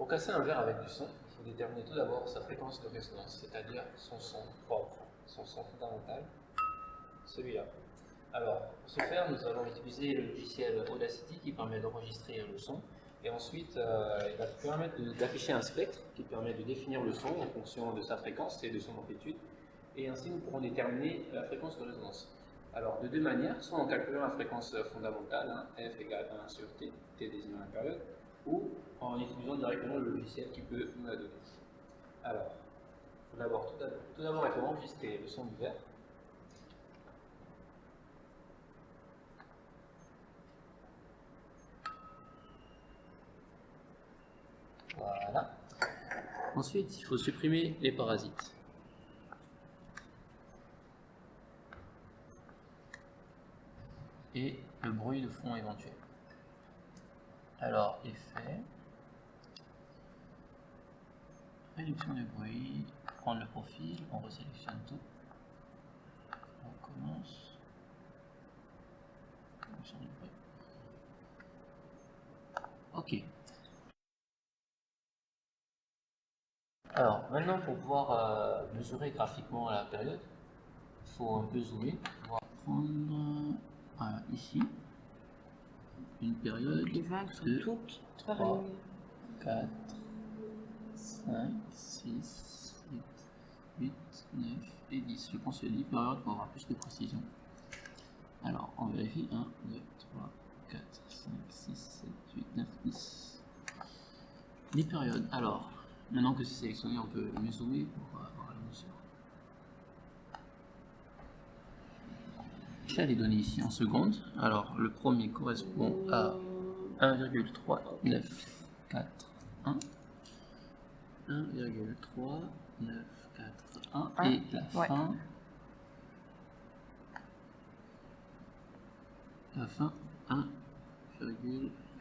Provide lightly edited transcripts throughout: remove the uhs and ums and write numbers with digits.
Pour casser un verre avec du son, il faut déterminer tout d'abord sa fréquence de résonance, c'est-à-dire son son propre, son son fondamental, celui-là. Alors, pour ce faire, nous allons utiliser le logiciel Audacity qui permet d'enregistrer le son. Et ensuite, il va permettre d'afficher un spectre qui permet de définir le son en fonction de sa fréquence et de son amplitude. Et ainsi, nous pourrons déterminer la fréquence de résonance. Alors, de deux manières, soit en calculant la fréquence fondamentale, hein, F égale 1 sur T, T désignant la période, ou en utilisant directement le logiciel qui peut nous la donner. Alors, tout d'abord, il faut enregistrer le son du verre. Voilà. Ensuite, il faut supprimer les parasites. Et le bruit de fond éventuel. Alors, effet, réduction du bruit, prendre le profil, on resélectionne tout. On commence. Réduction du bruit. Ok. Alors, maintenant, pour pouvoir mesurer graphiquement la période, il faut un peu zoomer. On va prendre ici une période Les vagues sont de toutes 3, 4, 5, 6, 7, 8, 9 et 10. Je pense que 10 périodes pour avoir plus de précision. Alors, on vérifie 1, 2, 3, 4, 5, 6, 7, 8, 9, 10. 10 périodes. Alors, maintenant que c'est sélectionné, on peut mieux zoomer pour avoir la mesure. J'ai les données ici en secondes. Alors, le premier correspond à 1,3941. 1,3941 et la fin. La fin 1,4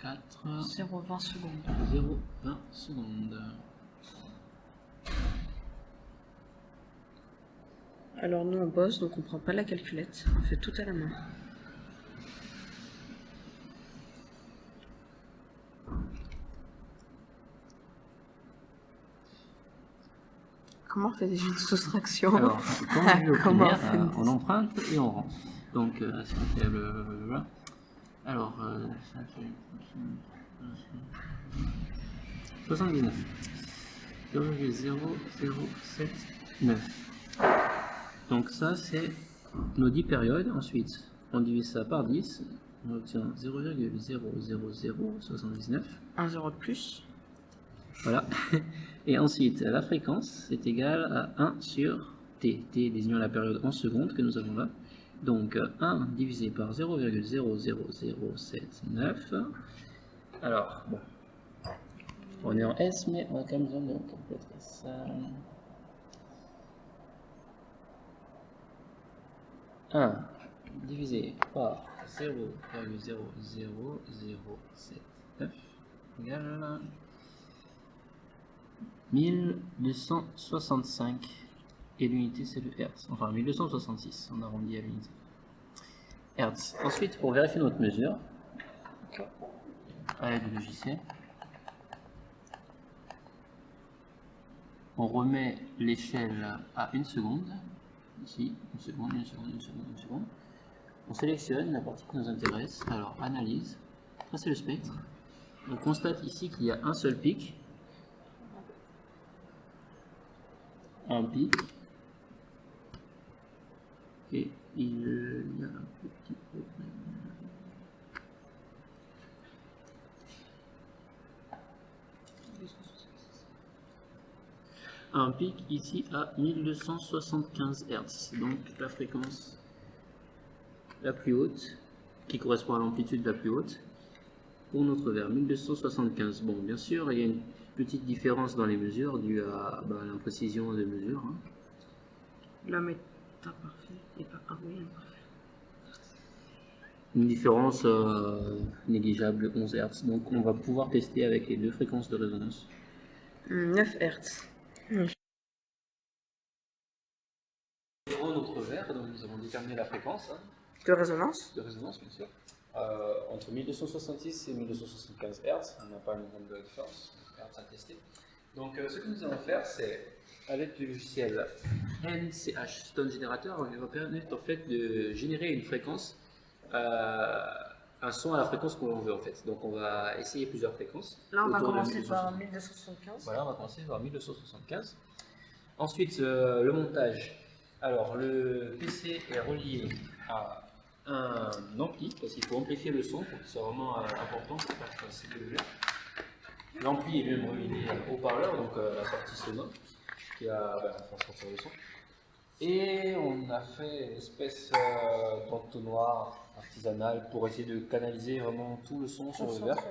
0,20 secondes. 0,20 secondes. Alors nous on bosse, donc on prend pas la calculette, on fait tout à la main. Comment on fait des jeux de soustraction? Alors, comme on dit au Comment primaire, on emprunte et on rend. Donc, ça fait blablabla. Alors, ça fait 79. 0,0079. Donc ça, c'est nos 10 périodes. Ensuite, on divise ça par 10. On obtient 0,00079. Un zéro de plus. Voilà. Et ensuite, la fréquence est égale à 1 sur t. T désignant la période en secondes que nous avons là. Donc 1 divisé par 0,00079. Alors, bon. On est en S, mais on a quand même besoin de compléter ça. 1 divisé par 0,00079 égale 1265 et l'unité c'est le Hertz, enfin 1266, on arrondit à l'unité. Hertz. Ensuite, pour vérifier notre mesure, à l'aide du logiciel, on remet l'échelle à 1 seconde, ici, 1 seconde, 1 seconde, 1 seconde, 1 seconde. On sélectionne la partie qui nous intéresse, alors analyse, tracer le spectre. On constate ici qu'il y a un seul pic, un pic, et il y a un petit problème. Un pic ici à 1275 Hz, donc la fréquence la plus haute, qui correspond à l'amplitude la plus haute, pour notre verre, 1275. Bon, bien sûr, il y a une petite différence dans les mesures due à l'imprécision des mesures. Hein. L'homme est imparfait et pas imparfait. Une différence négligeable de 11 Hz. Donc on va pouvoir tester avec les deux fréquences de résonance. 9 Hz. Notre verre, donc nous avons déterminé la fréquence. Hein, de résonance. De résonance, bien sûr. Entre 1266 et 1275 Hz, on n'a pas une grande différence. train de tester. Donc ce que nous allons faire, c'est à l'aide du logiciel NCH Tone Generator, il va permettre en fait de générer une fréquence, un son à la fréquence qu'on veut en fait. Donc on va essayer plusieurs fréquences. Là, on va autour de commencer 1275. par 1275. Voilà, on va commencer par 1275. Ensuite, le montage. Alors, le PC est relié à un ampli, parce qu'il faut amplifier le son pour qu'il soit vraiment important pour faire passer le jeu. L'ampli est lui-même relié au haut-parleur, donc la partie sonore, qui a faire sortir le son. Et on a fait une espèce d'entonnoir artisanal pour essayer de canaliser vraiment tout le son sur le verre.